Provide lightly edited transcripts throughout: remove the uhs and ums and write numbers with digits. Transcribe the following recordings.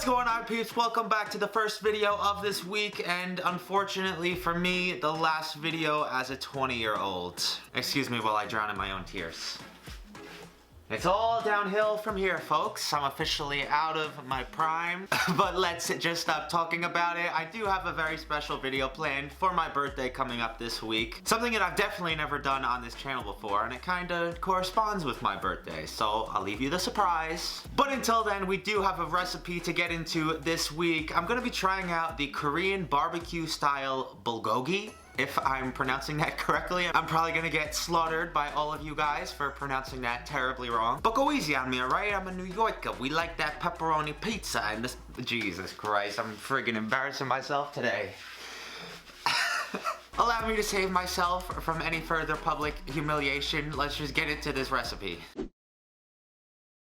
going on, peeps? Welcome back to the first video of this week, and unfortunately for me, the last video as a 20-year-old. Excuse me while I drown in my own tears. It's all downhill from here, folks. I'm officially out of my prime, but let's just stop talking about it. I do have a very special video planned for my birthday coming up this week. Something that I've definitely never done on this channel before, and it kind of corresponds with my birthday, so I'll leave you the surprise. But until then, we do have a recipe to get into this week. I'm gonna be trying out the Korean barbecue style bulgogi. If I'm pronouncing that correctly. I'm probably gonna get slaughtered by all of you guys for pronouncing that terribly wrong. But go easy on me, alright? I'm a New Yorker. We like that pepperoni pizza and this... Jesus Christ, I'm friggin' embarrassing myself today. Allow me to save myself from any further public humiliation. Let's just get into this recipe.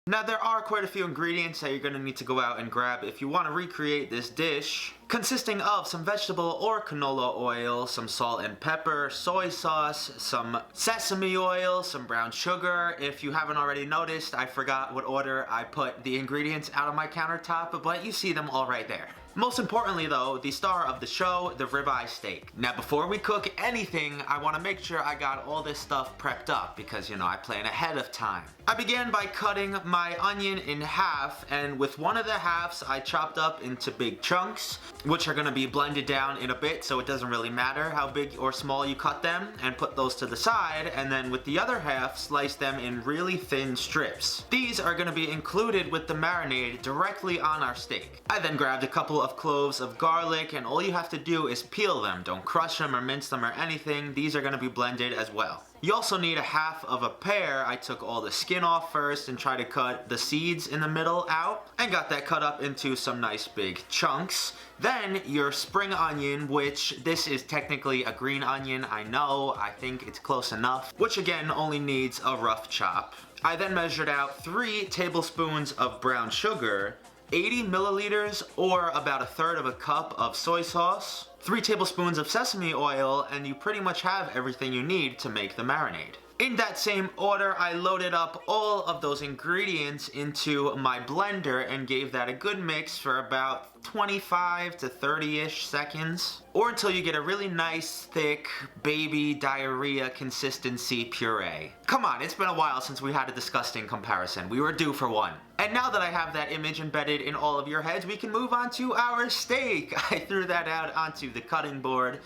Now, there are quite a few ingredients that you're going to need to go out and grab if you want to recreate this dish, consisting of some vegetable or canola oil, some salt and pepper, soy sauce, some sesame oil, some brown sugar. If you haven't already noticed, I forgot what order I put the ingredients out on my countertop, but you see them all right there. Most importantly though, the star of the show, the ribeye steak. Now before we cook anything, I want to make sure I got all this stuff prepped up because, you know, I plan ahead of time. I began by cutting my onion in half, and with one of the halves I chopped up into big chunks, which are going to be blended down in a bit, so it doesn't really matter how big or small you cut them, and put those to the side, and then with the other half slice them in really thin strips. These are going to be included with the marinade directly on our steak. I then grabbed a couple of cloves of garlic, and all you have to do is peel them. Don't crush them or mince them or anything. These are going to be blended as well. You also need a half of a pear. I took all the skin off first and tried to cut the seeds in the middle out and got that cut up into some nice big chunks. Then your spring onion, which this is technically a green onion, I know, I think it's close enough, which again only needs a rough chop. I then measured out 3 tablespoons of brown sugar, 80 milliliters or about 1/3 of a cup of soy sauce, 3 tablespoons of sesame oil, and you pretty much have everything you need to make the marinade. In that same order, I loaded up all of those ingredients into my blender and gave that a good mix for about 25 to 30-ish seconds, or until you get a really nice, thick, baby diarrhea consistency puree. Come on, it's been a while since we had a disgusting comparison. We were due for one. And now that I have that image embedded in all of your heads, we can move on to our steak. I threw that out onto the cutting board,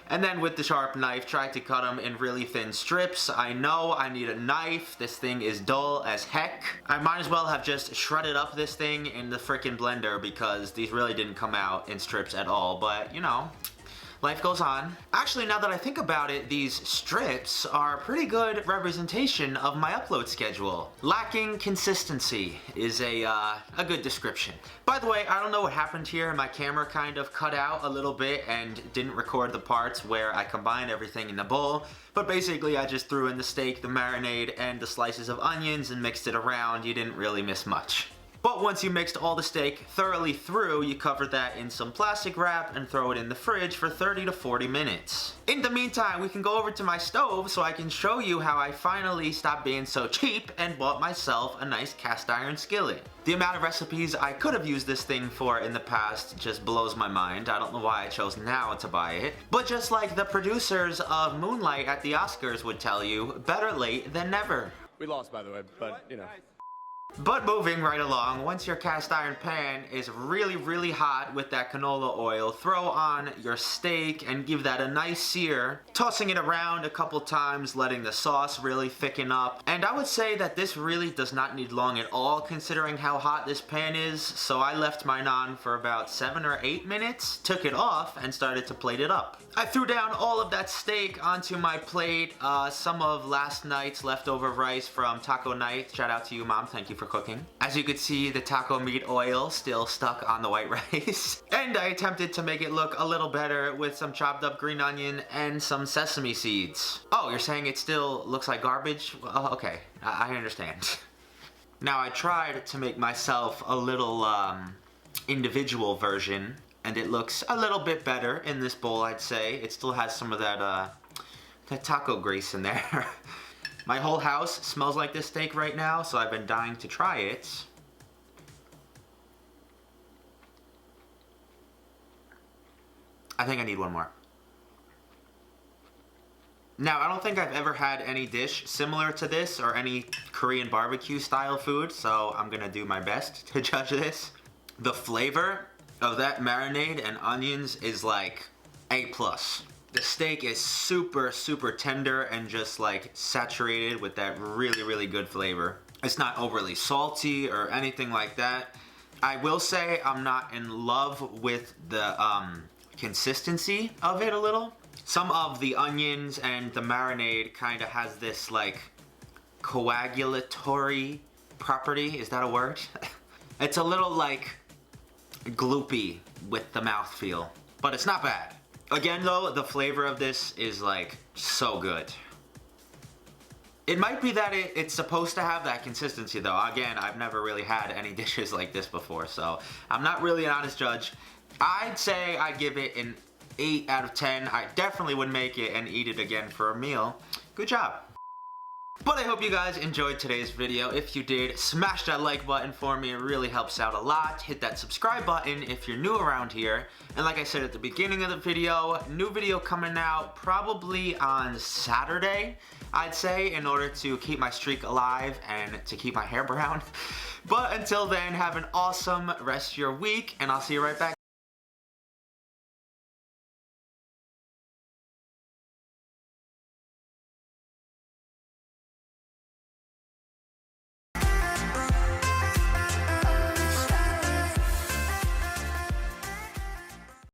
and then with the sharp knife tried to cut them in really thin strips. I know I need a knife. This thing is dull as heck. I might as well have just shredded up this thing in the frickin' blender because these really didn't come out in strips at all, but you know, life goes on. Actually, now that I think about it, these strips are a pretty good representation of my upload schedule. Lacking consistency is a good description. By the way, I don't know what happened here. My camera kind of cut out a little bit and didn't record the parts where I combined everything in the bowl. But basically, I just threw in the steak, the marinade, and the slices of onions and mixed it around. You didn't really miss much. But once you mixed all the steak thoroughly through, you cover that in some plastic wrap and throw it in the fridge for 30 to 40 minutes. In the meantime, we can go over to my stove so I can show you how I finally stopped being so cheap and bought myself a nice cast iron skillet. The amount of recipes I could have used this thing for in the past just blows my mind. I don't know why I chose now to buy it. But just like the producers of Moonlight at the Oscars would tell you, better late than never. We lost, by the way, but you know. But moving right along, once your cast iron pan is really hot with that canola oil, throw on your steak and give that a nice sear, tossing it around a couple times, letting the sauce really thicken up. And I would say that this really does not need long at all considering how hot this pan is, so I left mine on for about 7 or 8 minutes, took it off, and started to plate it up. I threw down all of that steak onto my plate, some of last night's leftover rice from taco night. Shout out to you, Mom, thank you for cooking. As you could see, the taco meat oil still stuck on the white rice. And I attempted to make it look a little better with some chopped up green onion and some sesame seeds. Oh, you're saying it still looks like garbage? Oh, okay, I understand. Now I tried to make myself a little individual version, and it looks a little bit better in this bowl, I'd say. It still has some of that taco grease in there. My whole house smells like this steak right now, so I've been dying to try it. I think I need one more. Now, I don't think I've ever had any dish similar to this or any Korean barbecue style food, so I'm gonna do my best to judge this. The flavor of that marinade and onions is like A+. The steak is super, super tender and just like saturated with that really, really good flavor. It's not overly salty or anything like that. I will say I'm not in love with the consistency of it a little. Some of the onions and the marinade kind of has this like coagulatory property. Is that a word? It's a little like gloopy with the mouthfeel, but it's not bad. Again though, the flavor of this is like so good. It might be that it's supposed to have that consistency though. Again, I've never really had any dishes like this before, so I'm not really an honest judge. I'd say I'd give it an 8 out of 10. I definitely would make it and eat it again for a meal. Good job. But I hope you guys enjoyed today's video. If you did, smash that like button for me. It really helps out a lot. Hit that subscribe button if you're new around here. And like I said at the beginning of the video, new video coming out probably on Saturday, I'd say, in order to keep my streak alive and to keep my hair brown. But until then, have an awesome rest of your week, and I'll see you right back